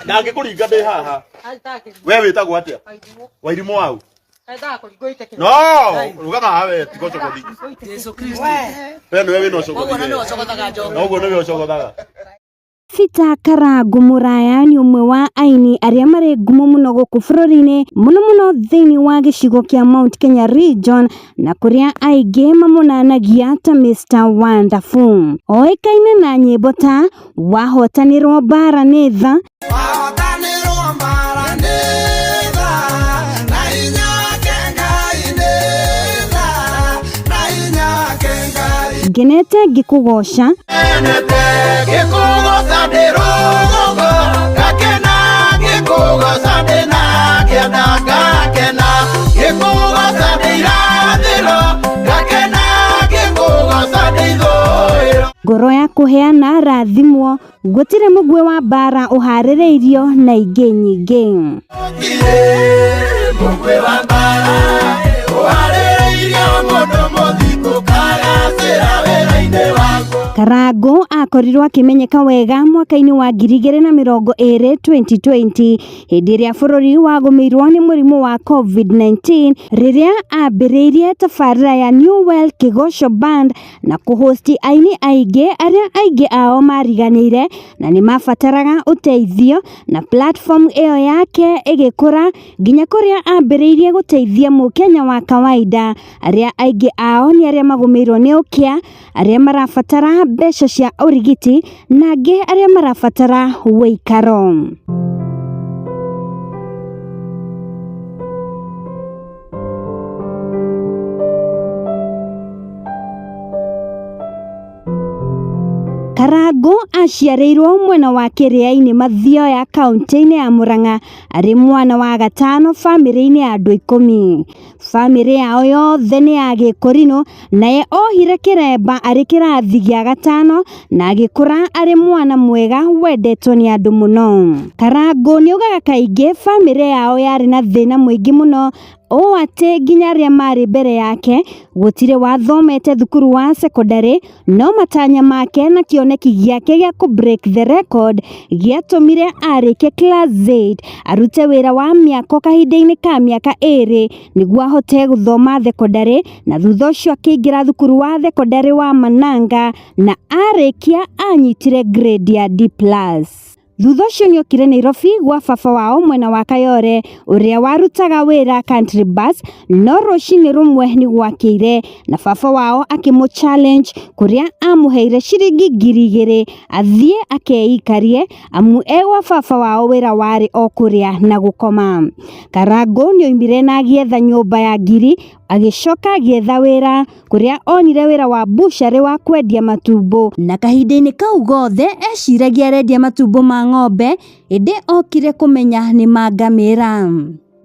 Na ngikuringa ndi haha. We witagwo atia? Wairimu wau. No, rugaga hawe tikoco gothi. Yesu Kristo. We niwe wina ucogothi. Noguo niwe ucogothaga. Peter Karangu Muraya ni umwe wa aini aria mari ngumo muno guku bururi-ini muno thiini wa gicigo kia Mount Kenya region na kuria aingi mamunanagia ta Mr Wonderful. Oikaine na nyimbo ta wahotanirwo bara ni tha, ngenete ngikugoca, ngoro ya kuheana rathimwo, gutire mugwe wa bara uhaririirio na ingi nyingi. Mugwe wa bara uhaririirio mundu muthiku kagacira wira-ini wako. Karangu akorirwo akimenyeka wega mwaka-ini wa 2020 hindi iria bururi wagumirwo ni murimu wa COVID-19 riria ambiriirie tabarira ya New Well Kigosho Band na kuhosti aini aingi aria aingi ao mariganire na ni mabataraga uteithio, na platform iyo yake igikura nginya kuria ambiriirie guteithia mukenya wa kawaida aria aingi ao ni aria magumirwo ni ukia, aria marabatara mbeca cia urigiti na angi aria marabatara wikaro. Karangu aciarĩirwo mwena wa Kĩrĩainĩ Mathioya kaunti-inĩ ya Murang'a, arĩ mwana wa gatano bamĩrĩ-inĩ ya andũ 10. Bamĩrĩ yao yothe nĩ ya Gĩkũrinũ, naye ohire kĩremba arĩ kĩrathi gĩa gatano na agĩkũra arĩ mwana mwega wendetwo nĩ andũ mũno. Karangu nĩaugaga kaingĩ bamĩrĩ yao yarĩ na thĩna mũingĩ mũno o ate nginya aria mari mbere yake gutire wathomete thukuru wa secondary, no matanya make na kioneki giake gĩa ku break the record giatumire arike class 8 arute wira wa miako kahinda-inĩ ka miaka 2 niguo ahote guthoma secondary, na thutha ucio akĩingĩra thukuru wa secondary wa Mananga na arikia anyitire grade ya D+. Thutha ucio nĩokire Nairobi gwa baba wao mwena wa Kayore uria warutaga wira country bus, no rũcinĩ rumwe nĩ gwakĩire na baba wao akĩmũ-challenge kuria amuheire ciringi 2,000 athie akeikarie amu egwa baba wao wira wari o kuria na gukoma. Karangu nĩoimire na agĩetha nyũmba ya ngiri, agĩcoka agĩetha wira kuria onire wira wa bushari wa kwendia matumbo, na kahinda-inĩ kau gothe eciragia arendia matumbo ma ng'ombe, ĩndĩ okire kumenya nĩ mangamĩra.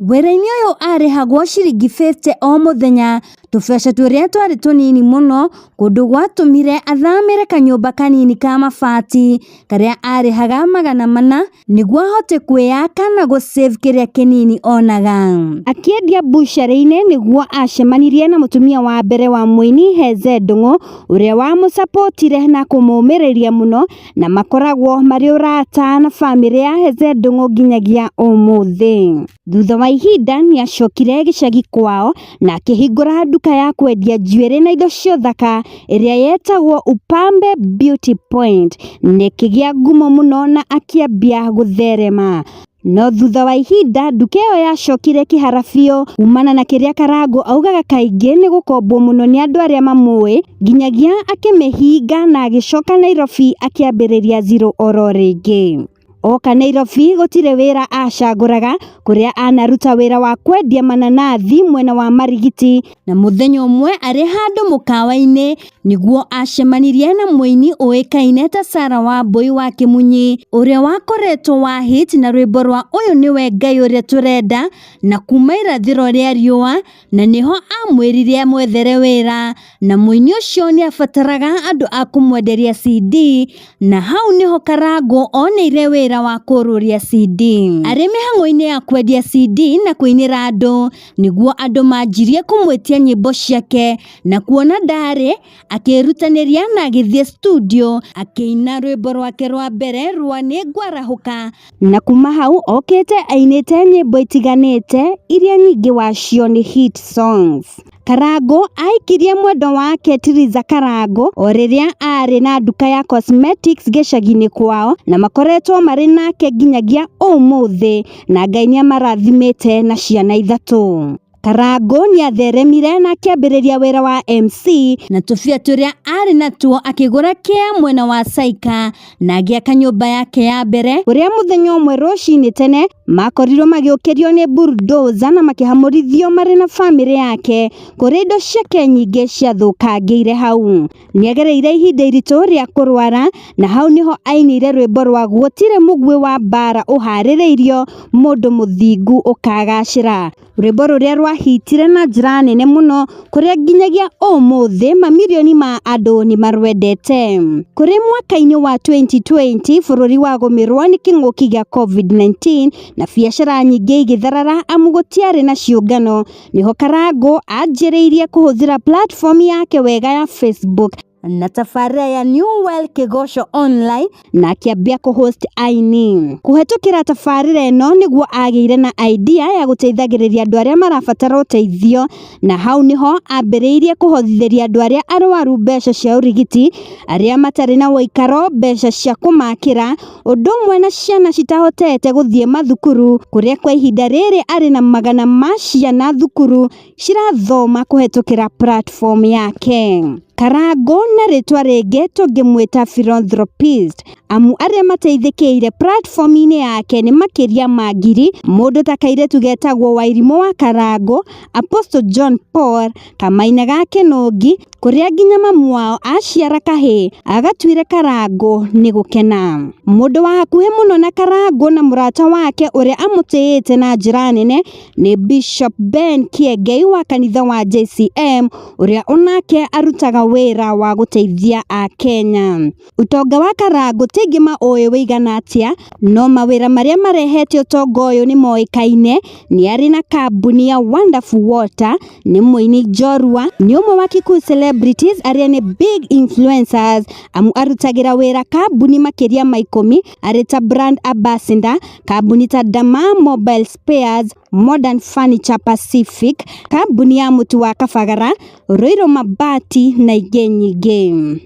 Wĩra-inĩ ũyũ arĩhagwo ciringi 50 o mũthenya, tũbeca tũrĩa twarĩ tũnini mũno, kũndũ gwatũmire athamĩre kanyũmba kanini ka mabati karĩa arĩhaga 400 nĩguo ahote kwĩyaka na gũsave kĩrĩa kĩnini onaga. Akĩendia bushari-inĩ nĩguo acemanirie na mũtumia wa mbere wa mũini Heze Ndung'u ũrĩa wamũsapotire na kũmũmĩrĩria mũno, na makoragwo marĩ ũrata na bamĩrĩ ya Heze Ndung'u nginyagia ũmũthĩ. Thutha wa ihinda nĩacokire gĩcagi kwao na akĩhingũra nduka ya kwendia njuĩrĩ na indo cia thaka ĩrĩa yetagwo Upambe Beauty Point, nĩkĩgĩa ngumo mũno na akĩambia gũtherema. No thutha wa ihinda nduka ĩyo yacokire kĩhara biũ kumana na kĩrĩa Karangu augaga kaingĩ nĩ gũkombwo mũno nĩ andũ arĩa mamũĩ, nginyagia akĩmĩhinga na agĩcoka Nairobi akĩambĩrĩria zero oro rĩngĩ. Oka Nairobi gũtirĩ wĩra acagũraga, kuria anaruta wĩra wa kwendia mananathi mwena wa Marigiti, na mũthenya ũmwe arĩ handũ mũkawa-inĩ nĩguo acemanirie na mũini ũĩkaine ta Sarah Wambui wa Kĩmunyi, ũrĩa wakoretwo wa hit na rwĩmbo rwa ũyũ nĩwe Ngai ũrĩa tũrenda na kuma irathĩro rĩa riũa, na nĩho amwĩrire amwethere wĩra, na mũini ũcio nĩ abataraga andũ a kũmwenderia CD, na hau nĩho Karangu oneire wĩra wĩra wa kũrũria CD. Arĩ mĩhang'o-inĩ ya kwendia CD na kũinĩra andũ nĩguo andũ manjirie kũmwĩtia nyĩmbo ciake, na kuona ndarĩ akĩrutanĩria na agĩthiĩ studio akĩina rwĩmbo rwake rwa mbere rwa Nĩngwarahũka, na kuma hau okĩte ainĩte nyĩmbo itiganĩte iria nyingĩ wacio nĩ hit songs. Karangũ aikirie mwendo wake Tiriza Karangũ o rĩrĩa arĩ na nduka ya cosmetics gĩcagi-inĩ kwao, na makoretwo marĩ nake nginyagia ũmũthĩ, na Ngai nĩamarathimĩte na ciana 3. Karangũ nĩatheremire na akĩambĩrĩria wĩra wa MC na tũbia tũrĩa arĩ natuo akĩgũra kĩa mwena wa Saika na agĩaka nyũmba yake ya mbere, ũrĩa mũthenya ũmwe rũcinĩ tene makorirwo magĩũkĩrio nĩ bulldozer na makĩhamũrithio marĩ na bamĩrĩ yake, kũrĩa indo ciake nyingĩ ciathũkangĩire hau. Nĩagereire ihinda iritũ rĩa kũrwara, na hau nĩho ainire rwĩmbo rwa Gũtirĩ mũguĩ wa mbara ũharĩrĩirio mũndũ mũthingu ũkagacĩra, rwĩmbo rũrĩa rwahitire na njĩra nene mũno, kũrĩa nginyagia ũmũthĩ mamirioni ma andũ nĩmarwendete. Kũrĩ mwaka-inĩ wa 2020 bũrũri wagũmĩrwo nĩ kĩng'ũki gĩa COVID-19 na biacara nyingĩ igĩtharara amu gũtiarĩ na ciũngano, nĩho Karangũ anjĩrĩirie kũhũthĩra platform yake wega ya Facebook na tabarĩra ya New Well Kĩgoco Online na akĩambia kũhost aini. Kũhetũkĩra tabarĩra ĩno nĩguo agĩire na idea ya gũteithagĩrĩria andũ arĩa marabatara ũteithio, na hau nĩho ambĩrĩirie kũhothithĩria andũ arĩa arwaru mbeca cia ũrigiti, arĩa matarĩ na ũikaro mbeca cia kũmakĩra, ũndũ ũmwe na ciana citahotete gũthiĩ mathukuru, kũrĩa kwa ihinda rĩrĩ arĩ na magana ma ciana thukuru cirathoma kũhetũkĩra platform yake. Karangũ na rĩtwa rĩngĩ tũngĩmwĩta philanthropist, amu arĩa mateithĩkĩire platform-inĩ yake nĩ makĩria ma ngiri, mũndũ ta kairĩtu getagwo Wairimũ wa Karangũ, Apostle John Paul, Kamaina ga Kĩnũngi, kũrĩa nginya mamu wao aciara kahĩĩ agatuire Karangũ nĩ gũkena. Mũndũ wa hakuhĩ mũno na Karangũ na mũrata wake ũrĩa amũtĩĩte na njĩra nene nĩ Bishop Ben Kiengei wa kanitha wa JCM, ũrĩa onake arutaga wĩra wa gũteithia Akenya. Ũtonga wa Karangũ tingĩ maũĩ wĩigana atĩa, no mawĩra marĩa marehete ũtonga ũyũ nĩ moĩkaine. Nĩ arĩ na kambuni ya Wonderful Water, nĩ mũini njorua, nĩ ũmwe wa Kikuyu celebrities arĩa nĩ big influencers, amu arutagĩra wĩra kambuni makĩria ma 10, arĩ ta brand ambassador, kambuni ta Dama Mobile Spares, Modern Furniture Pacific, kambuni ya mũtu wa Kabagara, Roiro Mabati na ingĩ nyingĩ.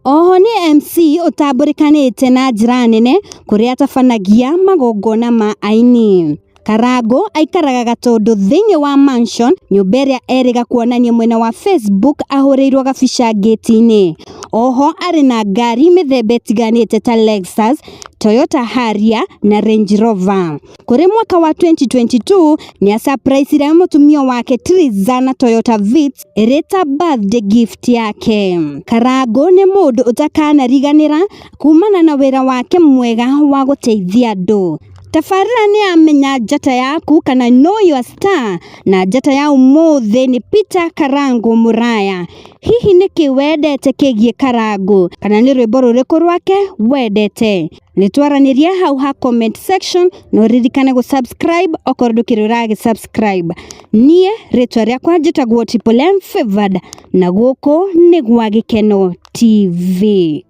Oho nĩ MC ũtambũrĩkanĩte na njĩra nene, kũrĩa atabanagia magongona ma aini. Karangũ aikaraga Gatũndũ thĩinĩ wa mansion, nyũmba ĩrĩa erĩga kuonania mwena wa Facebook ahũrĩirwo gabica gate-inĩ. Oho arĩ na ngari mĩthemba ĩtiganĩte ta Lexus, Toyota Harrier na Range Rover. Kũrĩ mwaka wa 2022 nĩ asurprise-ire mũtumia wake Tiriza na Toyota Vitz ĩrĩ ta birthday gift yake. Karangũ nĩ mũndũ ũtakanariganĩra kumana na wĩra wake mwega wa gũteithia andũ. Tabarĩra nĩ amenya njata yaku kana know your star, na njata ya ũmũthĩ nĩ Peter Karangũ Mũraya. Hihi nĩkĩ wendete kĩgiĩ Karangũ, kana nĩ rwĩmbo rũrĩkũ rwake wendete? Nĩtwaranĩrie hau ha comment section, na ũririkane gũsubscribe okorwo ndũkĩrĩ ũragĩ-subscribe. Niĩ rĩtwa rĩakwa njĩtagwo Triple M Favored, na gũkũ nĩ Gwa Gĩkeno TV.